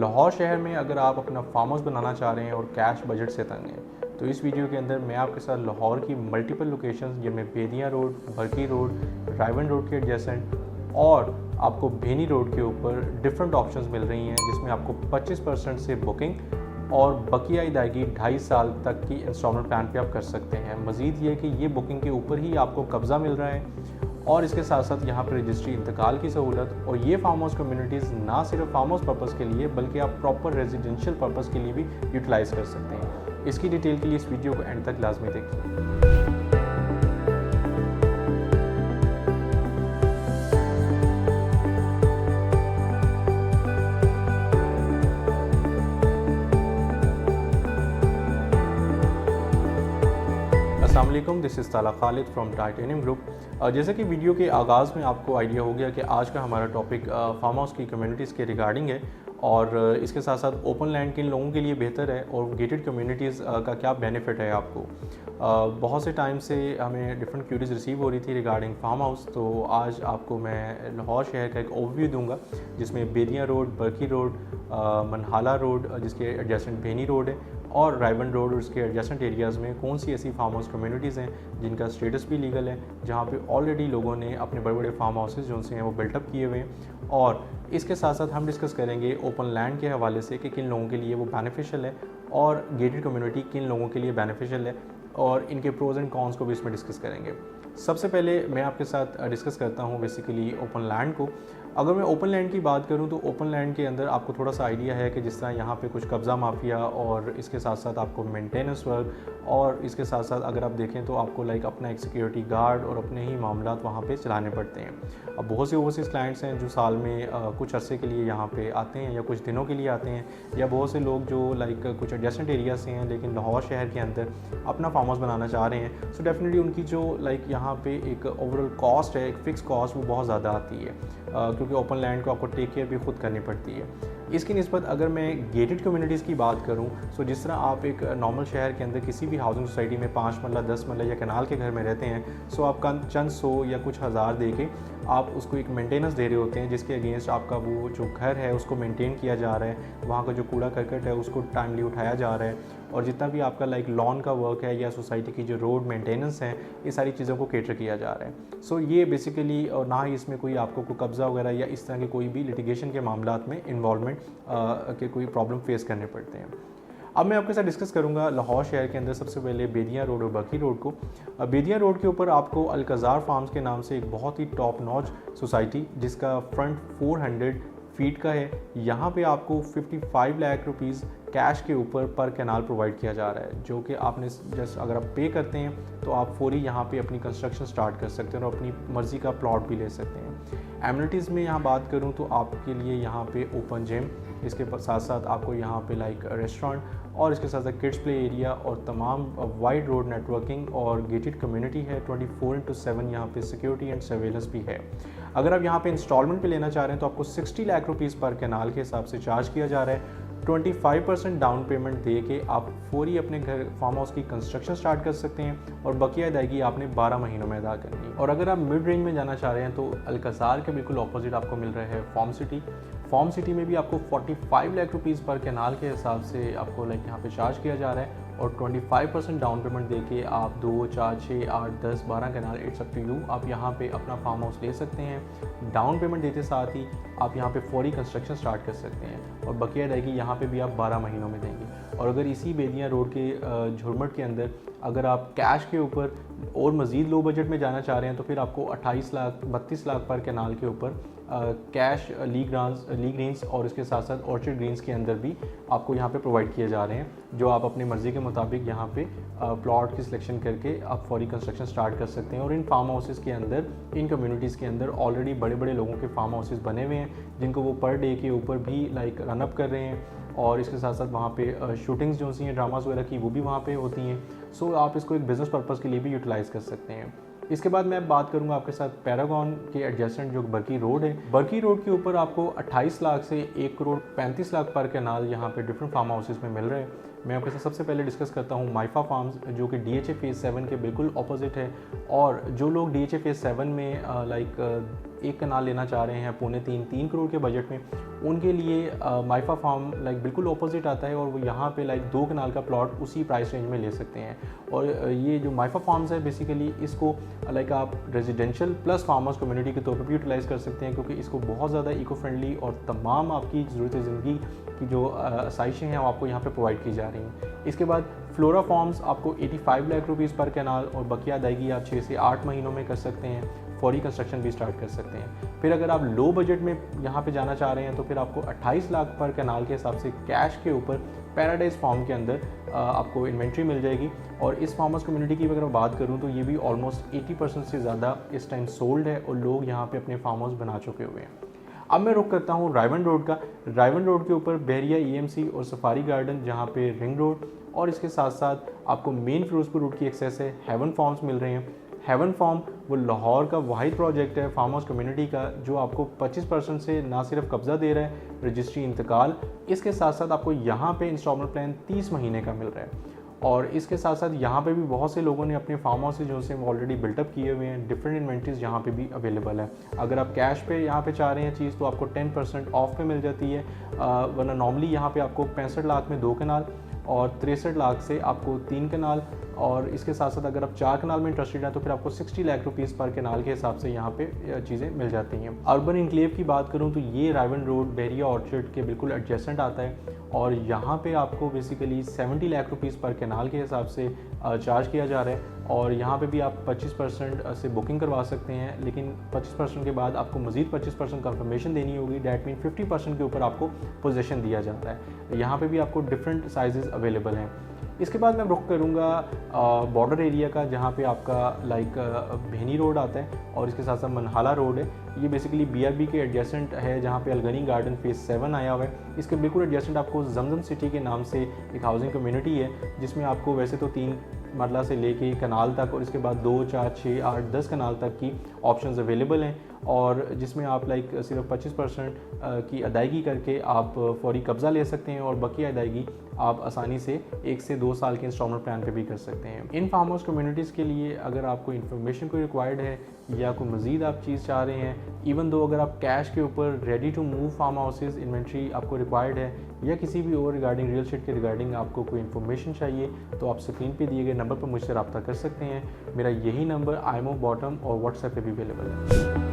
लाहौर शहर में अगर आप अपना फार्म हाउस बनाना चाह रहे हैं और कैश बजट से तंग हैं तो इस वीडियो के अंदर मैं आपके साथ लाहौर की मल्टीपल लोकेशंस जिनमें बेदियाँ रोड, बरकी रोड, रायवन रोड के एडजेसेंट और आपको भेनी रोड के ऊपर डिफरेंट ऑप्शंस मिल रही हैं जिसमें आपको 25% से बुकिंग और बकिया अदायगी 2.5 साल तक की इंस्टॉलमेंट प्लान पे आप कर सकते हैं। मज़ीद ये कि ये बुकिंग के ऊपर ही आपको कब्ज़ा मिल रहा है और इसके साथ साथ यहाँ पर रजिस्ट्री इंतकाल की सहूलत। और ये फार्म हाउस कम्युनिटीज़ ना सिर्फ फार्म हाउस पर्पज़ के लिए बल्कि आप प्रॉपर रेजिडेंशियल पर्पज़ के लिए भी यूटिलाइज़ कर सकते हैं। इसकी डिटेल के लिए इस वीडियो को एंड तक लाजमी देखिए। अस्सलाम वालेकुम, दिस इज़ ताला खालिद फ्रॉम टाइटेनियम ग्रुप। जैसे कि वीडियो के आगाज़ में आपको आइडिया हो गया कि आज का हमारा टॉपिक फार्म हाउस की कम्युनिटीज़ के रिगार्डिंग है और इसके साथ साथ ओपन लैंड किन लोगों के लिए बेहतर है और गेटेड कम्युनिटीज़ का क्या बेनिफिट है आपको। बहुत से टाइम से हमें डिफरेंट क्यूरीज रिसीव हो रही थी रिगार्डिंग फार्म हाउस, तो आज आपको मैं लाहौर शहर का एक ओवरव्यू दूंगा जिसमें बेदियाँ रोड, बरकी रोड, मनहाला रोड जिसके एडजेसेंट भेनी रोड है और रायवन रोड और उसके एडजेसेंट एरियाज़ में कौन सी ऐसी फार्म हाउस कम्युनिटीज़ हैं जिनका स्टेटस भी लीगल है, जहाँ पे ऑलरेडी लोगों ने अपने बड़े बड़े फार्म हाउसेज जो से हैं वो बिल्टअप किए हुए हैं। और इसके साथ साथ हम डिस्कस करेंगे ओपन लैंड के हवाले से कि किन लोगों के लिए वो बेनिफिशियल है और गेटेड कम्युनिटी किन लोगों के लिए बेनिफिशियल है और इनके प्रोज एंड कॉन्स को भी इसमें डिस्कस करेंगे। सबसे पहले मैं आपके साथ डिस्कस करता हूँ बेसिकली ओपन लैंड को। अगर मैं ओपन लैंड की बात करूं तो ओपन लैंड के अंदर आपको थोड़ा सा आइडिया है कि जिस तरह यहाँ पे कुछ कब्ज़ा माफिया और इसके साथ साथ आपको मेंटेनेंस वर्क और इसके साथ साथ अगर आप देखें तो आपको लाइक अपना एक सिक्योरिटी गार्ड और अपने ही मामलात वहाँ पे चलाने पड़ते हैं। अब बहुत से ओवरसीज़ क्लाइंट्स हैं जो साल में कुछ अरसे के लिए यहाँ पे आते हैं या कुछ दिनों के लिए आते हैं, या बहुत से लोग जो लाइक कुछ एडजेसेंट एरिया से हैं लेकिन लाहौर शहर के अंदर अपना फार्म हाउस बनाना चाह रहे हैं। सो डेफिनेटली उनकी जो लाइक यहाँ पे एक ओवरऑल कॉस्ट है, एक फ़िक्स कॉस्ट, वो बहुत ज़्यादा आती है क्योंकि ओपन लैंड को आपको टेक केयर भी खुद करनी पड़ती है। इसकी निस्बत अगर मैं गेटेड कम्युनिटीज़ की बात करूं सो जिस तरह आप एक नॉर्मल शहर के अंदर किसी भी हाउसिंग सोसाइटी में 5 मरला 10 मरला या कनाल के घर में रहते हैं, सो आप चंद 100 या कुछ हज़ार दे के आप उसको एक मेंटेनेंस दे रहे होते हैं जिसके अगेंस्ट आपका वो जो घर है उसको मेंटेन किया जा रहा है, वहाँ का जो कूड़ा करकट है उसको टाइमली उठाया जा रहा है और जितना भी आपका लाइक लॉन का वर्क है या सोसाइटी की जो रोड मेंटेनेंस है, ये सारी चीज़ों को केटर किया जा रहा है। सो ये बेसिकली, और ना ही इसमें कोई आपको कोई कब्ज़ा वगैरह या इस तरह के कोई भी लिटिगेशन के मामलात में इन्वॉल्वमेंट के कोई प्रॉब्लम फेस करने पड़ते हैं। अब मैं आपके साथ डिस्कस करूंगा लाहौर शहर के अंदर सबसे पहले बेदियाँ रोड और बरकी रोड को। बेदियाँ रोड के ऊपर आपको अलकज़ार फार्म्स के नाम से एक बहुत ही टॉप नॉच सोसाइटी जिसका फ्रंट 400 फीट का है, यहाँ पे आपको 55 लाख रुपीज़ कैश के ऊपर पर कैनाल प्रोवाइड किया जा रहा है, जो कि आपने जस्ट अगर आप पे करते हैं तो आप फौरी यहाँ पे अपनी कंस्ट्रक्शन स्टार्ट कर सकते हैं और अपनी मर्ज़ी का प्लॉट भी ले सकते हैं। एमिनिटीज़ में यहाँ बात करूँ तो आपके लिए यहाँ पे ओपन जिम, इसके साथ साथ आपको यहाँ पे लाइक रेस्टोरेंट और इसके साथ साथ किड्स प्ले एरिया और तमाम वाइड रोड नेटवर्किंग और गेटेड कम्युनिटी है। 24/7 यहाँ पे सिक्योरिटी एंड सर्वेलेंस भी है। अगर आप यहाँ पे इंस्टॉलमेंट पे लेना चाह रहे हैं तो आपको 60 लाख रुपीज़ पर कैनाल के हिसाब से चार्ज किया जा रहा है। 25% डाउन पेमेंट दे के आप फौरी अपने घर फार्म हाउस की कंस्ट्रक्शन स्टार्ट कर सकते हैं और बकिया अदायगी आपने 12 महीनों में अदा करनी है। और अगर आप मिड रेंज में जाना चाह रहे हैं तो अलकज़ार के बिल्कुल ऑपोजिट आपको मिल रहा है फॉर्म सिटी। फॉर्म सिटी में भी आपको 45 लाख रुपीज़ पर कैनाल के हिसाब से आपको लाइक यहाँ पे चार्ज किया जा रहा है और 25% डाउन पेमेंट दे के आप 2, 4, 6, 8, 10, 12 canal it's up to you आप यहाँ पे अपना फार्म हाउस ले सकते हैं। डाउन पेमेंट देते साथ ही आप यहाँ पे फौरी कंस्ट्रक्शन स्टार्ट कर सकते हैं और बकिया रहेगी यहाँ पे भी आप 12 महीनों में देंगे। और अगर इसी बेदियाँ रोड के झुरमट के अंदर अगर आप कैश के ऊपर और मज़ीद लो बजट में जाना चाह रहे हैं तो फिर आपको 28 लाख 32 लाख पर कैनाल के ऊपर कैश ली ग्रीन्स और इसके साथ साथ ऑर्चिड ग्रीन्स के अंदर भी आपको यहाँ पे प्रोवाइड किए जा रहे हैं, जो आप अपनी मर्ज़ी के मुताबिक यहाँ पे प्लॉट की सिलेक्शन करके आप फौरी कंस्ट्रक्शन स्टार्ट कर सकते हैं। और इन फार्म हाउसेस के अंदर, इन कम्युनिटीज़ के अंदर ऑलरेडी बड़े बड़े लोगों के फार्म हाउसेस बने हुए हैं जिनको वो पर डे के ऊपर भी लाइक रनअप कर रहे हैं और इसके साथ साथ वहाँ पे शूटिंग्स जो सी हैं ड्रामास वगैरह की वो भी वहाँ पे होती हैं। सो आप इसको एक बिज़नेस पर्पज़ के लिए भी यूटिलाइज़ कर सकते हैं। इसके बाद मैं बात करूंगा आपके साथ पैरागॉन के एडजेसेंट जो बरकी रोड है। बरकी रोड के ऊपर आपको 28 लाख से 1 करोड़ 35 लाख पर कैनाल यहाँ पे डिफरेंट फार्म हाउसेस में मिल रहे हैं। मैं आपके साथ सबसे पहले डिस्कस करता हूँ माइफा फार्म्स, जो कि DHA फेज़ 7 के बिल्कुल ऑपोजिट है। और जो लोग DHA फेज़ 7 में एक कनाल लेना चाह रहे हैं 2.5-3 करोड़ के बजट में, उनके लिए माइफा फार्म बिल्कुल ऑपोजिट आता है और वो यहाँ पे 2 कनाल का प्लॉट उसी प्राइस रेंज में ले सकते हैं। और ये जो माइफा फार्म्स है बेसिकली इसको आप रेजिडेंशियल प्लस फार्मर्स कम्युनिटी के तौर पर भी यूटिलाइज़ कर सकते हैं, क्योंकि इसको बहुत ज़्यादा इको फ्रेंडली और तमाम आपकी ज़रूरत ज़िंदगी की जो आसाइशें हैं वो आपको यहाँ पे प्रोवाइड की जा रही हैं। इसके बाद फ्लोरा फार्म्स आपको 85 लाख रुपीज़ पर कैनाल और बकिया अदायगी आप 6 से 8 महीनों में कर सकते हैं, फौरी कंस्ट्रक्शन भी स्टार्ट कर सकते हैं। फिर अगर आप लो बजट में यहाँ पे जाना चाह रहे हैं तो फिर आपको 28 लाख पर कैनाल के हिसाब से कैश के ऊपर पैराडाइज फार्म के अंदर आपको इन्वेंट्री मिल जाएगी। और इस फार्मर्स कम्युनिटी की अगर मैं बात करूँ तो ये भी ऑलमोस्ट 80% से ज़्यादा इस टाइम सोल्ड है और लोग यहाँ पे अपने फार्म हाउस बना चुके हुए हैं। अब मैं रुक करता हूँ रायवन रोड का। रायवन रोड के ऊपर बहरिया EMC और सफारी गार्डन, जहाँ पे रिंग रोड और इसके साथ साथ आपको मेन फिरोजपुर रूट की एक्सेस है, हेवन फार्म्स मिल रहे हैं। हेवन फार्म वो लाहौर का वाहिद प्रोजेक्ट है फार्म हाउस कम्युनिटी का जो आपको 25% से ना सिर्फ कब्ज़ा दे रहा है, रजिस्ट्री इंतकाल, इसके साथ साथ आपको यहाँ पे इंस्टॉलमेंट प्लान 30 महीने का मिल रहा है। और इसके साथ साथ यहाँ पे भी बहुत से लोगों ने अपने फार्म हाउस जो से ऑलरेडी बिल्टअप किए हुए हैं, डिफरेंट इन्वेंट्रीज यहाँ पे भी अवेलेबल है। अगर आप कैश पे यहाँ पे चाह रहे हैं चीज़ तो आपको 10% ऑफ पे मिल जाती है, वरना नॉर्मली यहाँ पे आपको 65 लाख में 2 कनाल और 63 लाख से आपको 3 कनाल, और इसके साथ साथ अगर आप 4 कनाल में इंटरेस्टेड हैं तो फिर आपको 60 लाख रुपीज़ पर कनाल के हिसाब से यहाँ पे चीज़ें मिल जाती हैं। अर्बन इनक्लेव की बात करूँ तो ये रायवन रोड बहरिया ऑर्चर्ड के बिल्कुल एडजेसेंट आता है और यहाँ पे आपको बेसिकली 70 लाख रुपीज़ पर कनाल के हिसाब से चार्ज किया जा रहा है। और यहाँ पे भी आप 25% से बुकिंग करवा सकते हैं, लेकिन 25% के बाद आपको मज़ीद 25% कंफर्मेशन देनी होगी। डैट मीन 50% के ऊपर आपको पोजीशन दिया जाता है। यहाँ पे भी आपको डिफरेंट साइजेस अवेलेबल हैं। इसके बाद मैं रुख करूँगा बॉर्डर एरिया का, जहाँ पे आपका भेनी रोड आता है और इसके साथ साथ मनहाला रोड है। ये बेसिकली BRB के एडजेसेंट है, जहाँ पे अलगनी गार्डन फेज़ 7 आया हुआ है। इसके बिल्कुल एडजेसेंट आपको जमजम सिटी के नाम से एक हाउसिंग कम्युनिटी है, जिसमें आपको वैसे तो 3 मरला से लेके कनाल तक और इसके बाद 2, 4, 6, 8, 10 कनाल तक की ऑप्शंस अवेलेबल हैं, और जिसमें आप सिर्फ 25% की अदायगी करके आप फौरी कब्ज़ा ले सकते हैं और बाकी अदायगी आप आसानी से 1 से 2 साल के इंस्टॉलमेंट प्लान पे भी कर सकते हैं। इन फार्म हाउस कम्युनिटीज़ के लिए अगर आपको इन्फॉर्मेशन कोई रिक्वायर्ड है या कोई मज़ीद आप चीज़ चाह रहे हैं, इवन दो अगर आप कैश के ऊपर ready to move farm houses inventory आपको रिक्वायर्ड है या किसी भी और रिगार्डिंग रियल एस्टेट के रिगार्डिंग आपको कोई इन्फॉर्मेशन चाहिए, तो आप स्क्रीन पे दिए गए नंबर पर मुझसे रब्ता कर सकते हैं। मेरा यही नंबर IMO बॉटम और व्हाट्सएप पे भी अवेलेबल है।